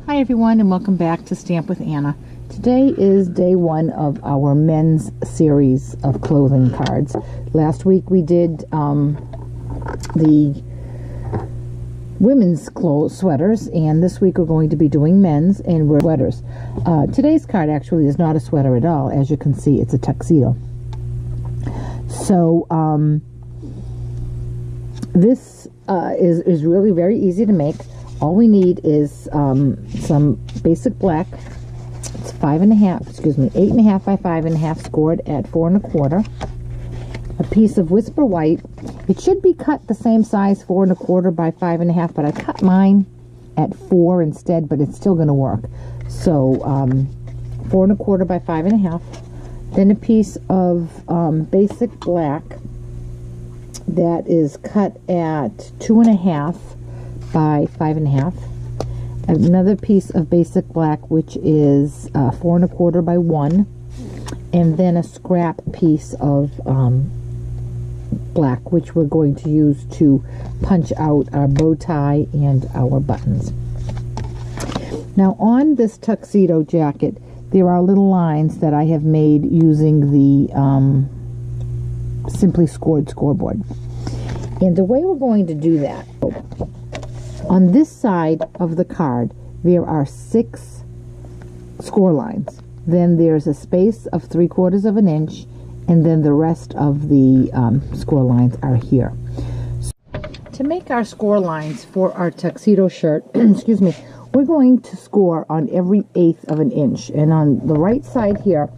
Hi everyone, and welcome back to Stamp with Anna. Today is day one of our men's series of clothing cards. Last week we did the women's sweaters, and this week we're going to be doing men's, and we're sweaters. Today's card actually is not a sweater at all. As you can see, it's a tuxedo. So this is really very easy to make. All we need is some basic black. It's 8.5 by 5.5, scored at 4 1/4. A piece of whisper white. It should be cut the same size, 4 1/4 by 5.5, but I cut mine at 4 instead, but it's still going to work. So 4 1/4 by 5.5. Then a piece of basic black that is cut at 2.5 by 5.5. Another piece of basic black, which is 4 1/4 by 1, and then a scrap piece of black, which we're going to use to punch out our bow tie and our buttons. Now on this tuxedo jacket, there are little lines that I have made using the Simply Scored scoreboard. And the way we're going to do that, on this side of the card, there are 6 score lines. Then there's a space of 3/4 of an inch, and then the rest of the score lines are here. So, to make our score lines for our tuxedo shirt, excuse me, we're going to score on every 1/8 of an inch. And on the right side here,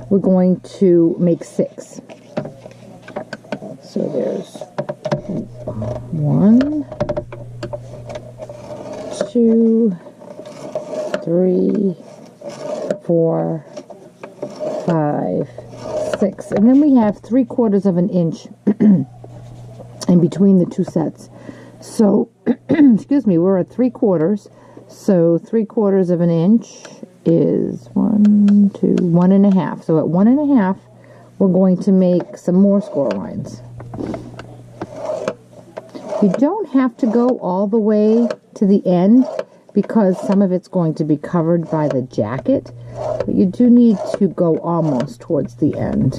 we're going to make 6. So there's 1, 2, 3, 4, 5, 6, and then we have 3/4 of an inch in between the two sets. So excuse me, we're at 3/4. So 3/4 of an inch is 1, 2, 1.5. So at 1.5, we're going to make some more score lines. You don't have to go all the way to the end because some of it's going to be covered by the jacket, but you do need to go almost towards the end.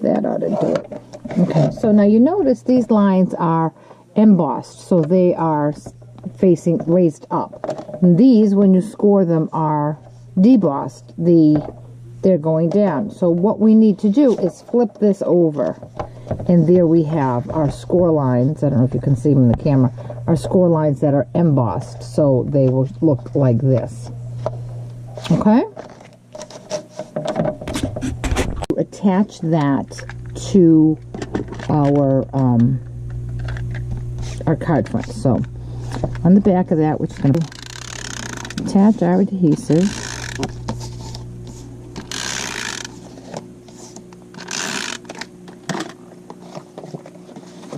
That ought to do it. Okay, so now you notice these lines are embossed, so they are facing raised up. And these, when you score them, are debossed. They're going down. So what we need to do is flip this over, and there we have our score lines. I don't know if you can see them in the camera. Our score lines that are embossed, so they will look like this. Okay? Attach that to our card front. So on the back of that, we're just going to attach our adhesive.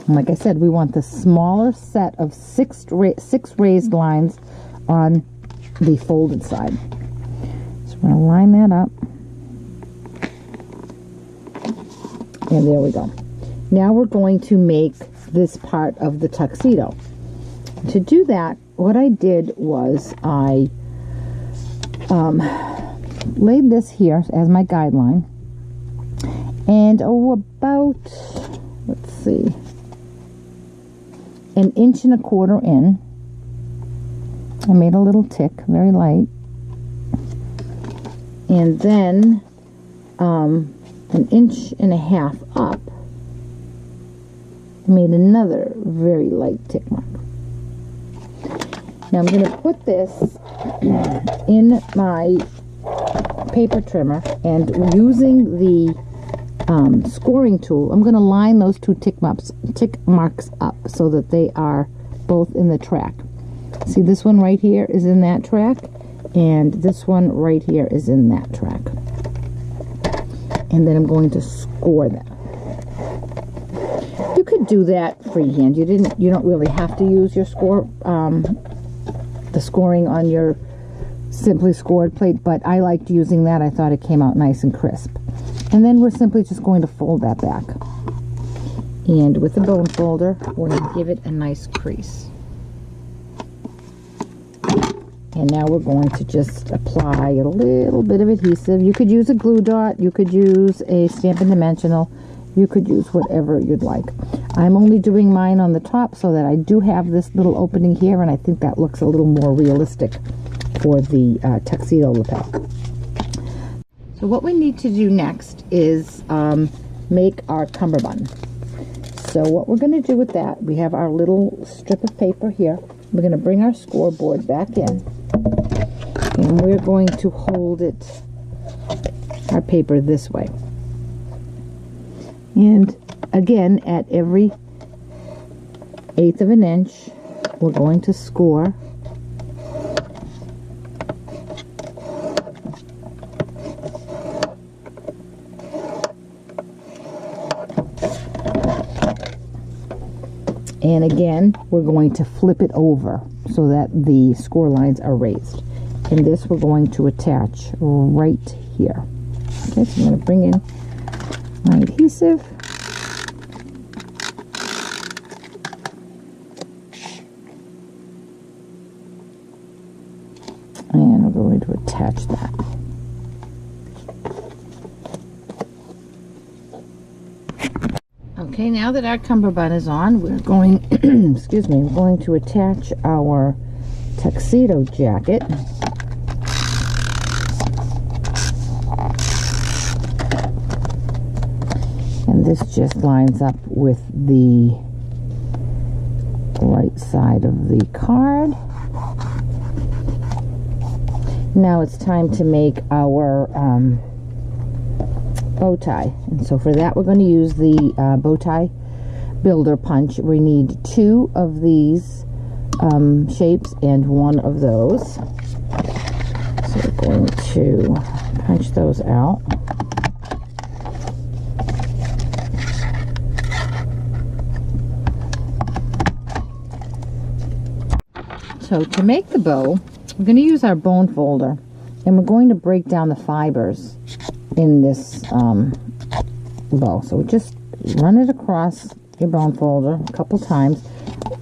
Like I said, we want the smaller set of 6 raised lines on the folded side. So we're going to line that up. And there we go. Now we're going to make this part of the tuxedo. To do that, what I did was I laid this here as my guideline. And about, let's see, 1 1/4 inch in. I made a little tick, very light. And then 1.5 inches up, I made another very light tick mark. Now I'm going to put this in my paper trimmer, and using the scoring tool, I'm going to line those 2 tick marks up so that they are both in the track. See, this one right here is in that track, and this one right here is in that track. And then I'm going to score that. You could do that freehand. You don't really have to use your the scoring on your Simply Scored plate, but I liked using that. I thought it came out nice and crisp. And then we're simply just going to fold that back. And with the bone folder, we're going to give it a nice crease. And now we're going to just apply a little bit of adhesive. You could use a glue dot, you could use a Stampin' Dimensional, you could use whatever you'd like. I'm only doing mine on the top so that I do have this little opening here, and I think that looks a little more realistic for the tuxedo lapel. So what we need to do next is make our cummerbund. So what we're going to do with that, we have our little strip of paper here. We're going to bring our scoreboard back in, and we're going to hold it, our paper, this way. And again, at every 1/8 of an inch, we're going to score. And again, we're going to flip it over so that the score lines are raised. And this we're going to attach right here. Okay, so I'm going to bring in my adhesive. And we're going to attach that. Okay, now that our cummerbund is on, we're going, excuse me, we're going to attach our tuxedo jacket. And this just lines up with the right side of the card. Now it's time to make our bow tie, and so for that we're going to use the bow tie builder punch. We need 2 of these shapes and 1 of those, so we're going to punch those out. So to make the bow, we're going to use our bone folder, and we're going to break down the fibers in this bow. So just run it across your bone folder a couple times.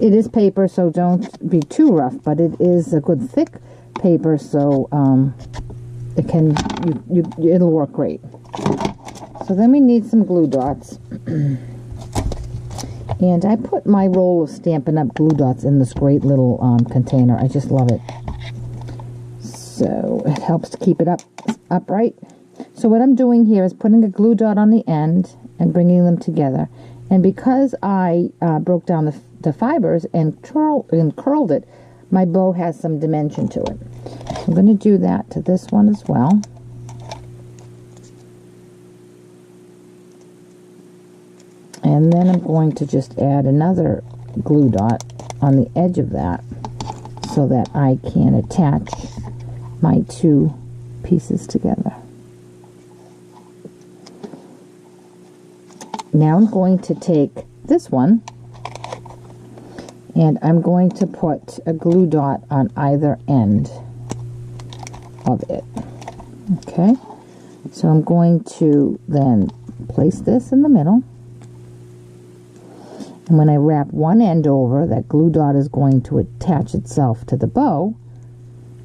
It is paper, so don't be too rough, but it is a good thick paper, so it can it'll work great. So then we need some glue dots. And I put my roll of Stampin' Up! Glue dots in this great little container. I just love it. So it helps to keep it upright. So what I'm doing here is putting a glue dot on the end and bringing them together. And because I broke down the fibers and curled it, my bow has some dimension to it. I'm going to do that to this one as well. And then I'm going to just add another glue dot on the edge of that so that I can attach my 2 pieces together. Now I'm going to take this one and I'm going to put a glue dot on either end of it. Okay, so I'm going to then place this in the middle. And when I wrap one end over, that glue dot is going to attach itself to the bow.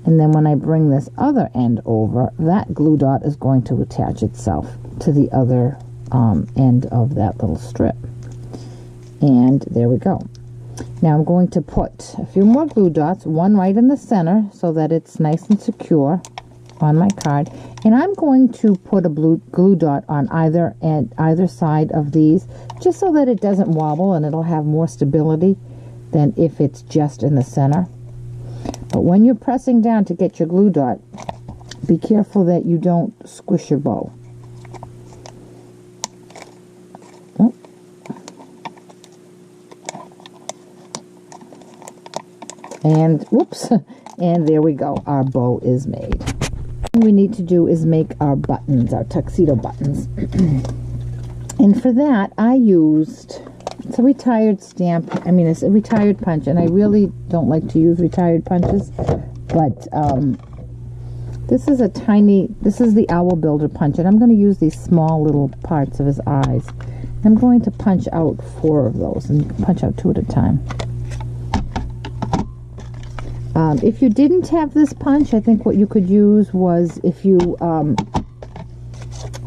And then when I bring this other end over, that glue dot is going to attach itself to the other end of that little strip. And there we go. Now I'm going to put a few more glue dots, one right in the center so that it's nice and secure on my card. And I'm going to put a glue dot on either side of these, just so that it doesn't wobble and it'll have more stability than if it's just in the center. But when you're pressing down to get your glue dot, be careful that you don't squish your bow. Oh. And whoops, and there we go, our bow is made. What we need to do is make our buttons, our tuxedo buttons. And for that I used, it's a retired stamp, it's a retired punch, and I really don't like to use retired punches, but this is the owl builder punch, and I'm going to use these small little parts of his eyes. I'm going to punch out 4 of those, and punch out 2 at a time. If you didn't have this punch, I think what you could use was if you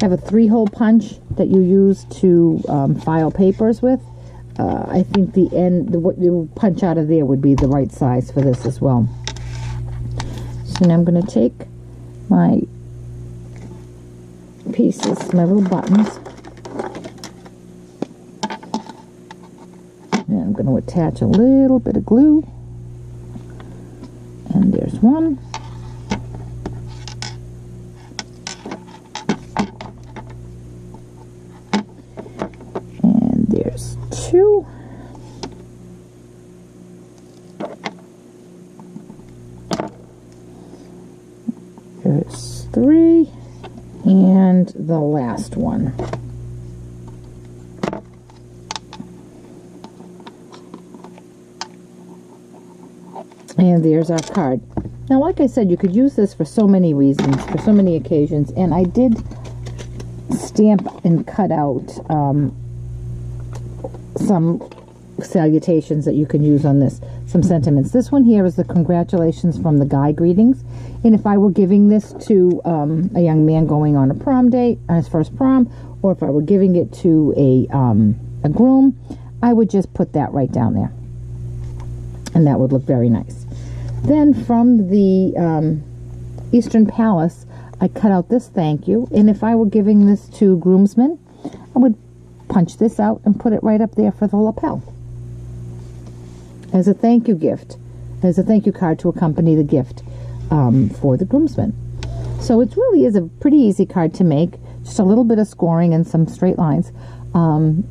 have a 3-hole punch that you use to file papers with. I think what you punch out of there would be the right size for this as well. So now I'm going to take my pieces, my little buttons, and I'm going to attach a little bit of glue. And there's one. And there's 2. There's 3. And the last one. And there's our card. Now, like I said, you could use this for so many reasons, for so many occasions. And I did stamp and cut out some salutations that you can use on this, some sentiments. This one here is the congratulations from the guy greetings. And if I were giving this to a young man going on a prom date, on his first prom, or if I were giving it to a groom, I would just put that right down there. And that would look very nice. Then from the Eastern Palace, I cut out this thank you. And if I were giving this to groomsmen, I would punch this out and put it right up there for the lapel. As a thank you gift. As a thank you card to accompany the gift for the groomsmen. So it really is a pretty easy card to make. Just a little bit of scoring and some straight lines on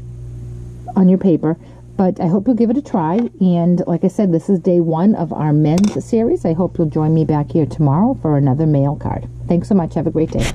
your paper. But I hope you'll give it a try. And like I said, this is day 1 of our men's series. I hope you'll join me back here tomorrow for another mail card. Thanks so much. Have a great day.